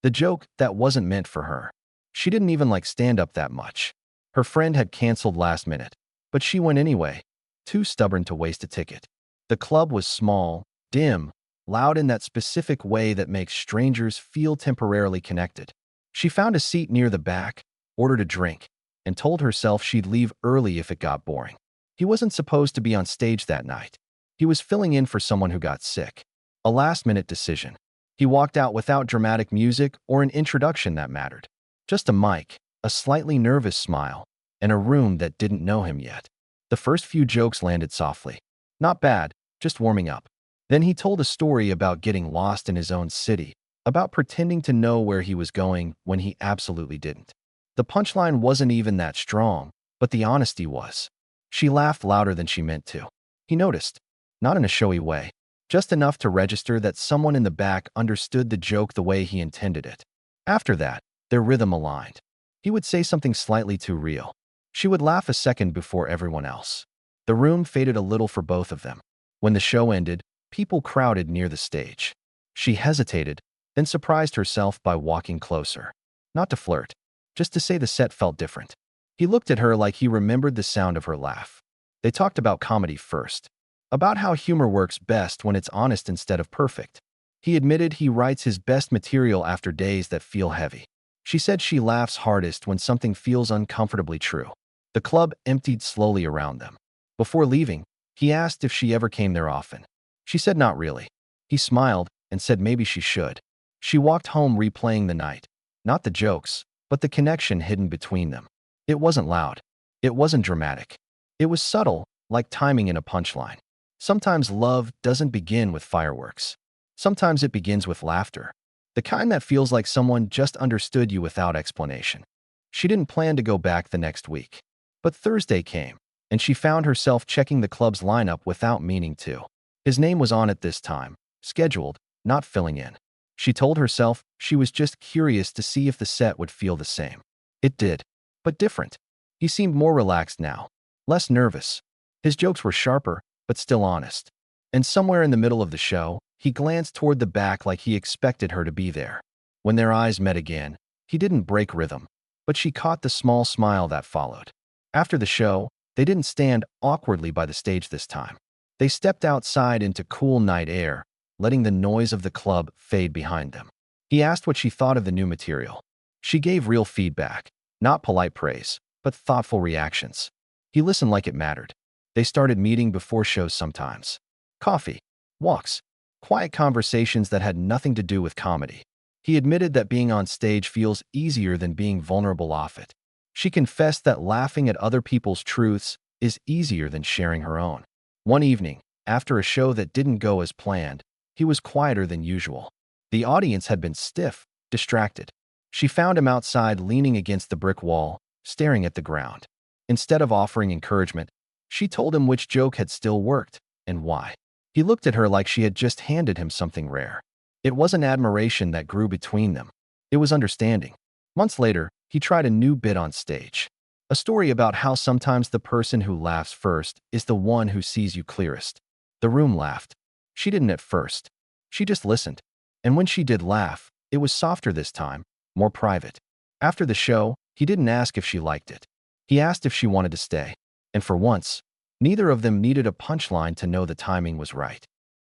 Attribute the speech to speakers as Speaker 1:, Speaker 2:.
Speaker 1: The joke that wasn't meant for her. She didn't even like stand-up that much. Her friend had canceled last minute, but she went anyway, too stubborn to waste a ticket. The club was small, dim, loud in that specific way that makes strangers feel temporarily connected. She found a seat near the back, ordered a drink, and told herself she'd leave early if it got boring. He wasn't supposed to be on stage that night. He was filling in for someone who got sick. A last-minute decision. He walked out without dramatic music or an introduction that mattered. Just a mic, a slightly nervous smile, and a room that didn't know him yet. The first few jokes landed softly. Not bad, just warming up. Then he told a story about getting lost in his own city, about pretending to know where he was going when he absolutely didn't. The punchline wasn't even that strong, but the honesty was. She laughed louder than she meant to. He noticed, not in a showy way, just enough to register that someone in the back understood the joke the way he intended it. After that, their rhythm aligned. He would say something slightly too real. She would laugh a second before everyone else. The room faded a little for both of them. When the show ended, people crowded near the stage. She hesitated, then surprised herself by walking closer. Not to flirt, just to say the set felt different. He looked at her like he remembered the sound of her laugh. They talked about comedy first, about how humor works best when it's honest instead of perfect. He admitted he writes his best material after days that feel heavy. She said she laughs hardest when something feels uncomfortably true. The club emptied slowly around them. Before leaving, he asked if she ever came there often. She said not really. He smiled and said maybe she should. She walked home replaying the night. Not the jokes, but the connection hidden between them. It wasn't loud. It wasn't dramatic. It was subtle, like timing in a punchline. Sometimes love doesn't begin with fireworks. Sometimes it begins with laughter. The kind that feels like someone just understood you without explanation. She didn't plan to go back the next week. But Thursday came, and she found herself checking the club's lineup without meaning to. His name was on it this time, scheduled, not filling in. She told herself she was just curious to see if the set would feel the same. It did, but different. He seemed more relaxed now, less nervous. His jokes were sharper, but still honest. And somewhere in the middle of the show, he glanced toward the back like he expected her to be there. When their eyes met again, he didn't break rhythm, but she caught the small smile that followed. After the show, they didn't stand awkwardly by the stage this time. They stepped outside into cool night air, letting the noise of the club fade behind them. He asked what she thought of the new material. She gave real feedback, not polite praise, but thoughtful reactions. He listened like it mattered. They started meeting before shows sometimes. Coffee, walks, quiet conversations that had nothing to do with comedy. He admitted that being on stage feels easier than being vulnerable off it. She confessed that laughing at other people's truths is easier than sharing her own. One evening, after a show that didn't go as planned, he was quieter than usual. The audience had been stiff, distracted. She found him outside leaning against the brick wall, staring at the ground. Instead of offering encouragement, she told him which joke had still worked and why. He looked at her like she had just handed him something rare. It wasn't admiration that grew between them. It was understanding. Months later, he tried a new bit on stage. A story about how sometimes the person who laughs first is the one who sees you clearest. The room laughed. She didn't at first. She just listened. And when she did laugh, it was softer this time, more private. After the show, he didn't ask if she liked it. He asked if she wanted to stay. And for once, neither of them needed a punchline to know the timing was right.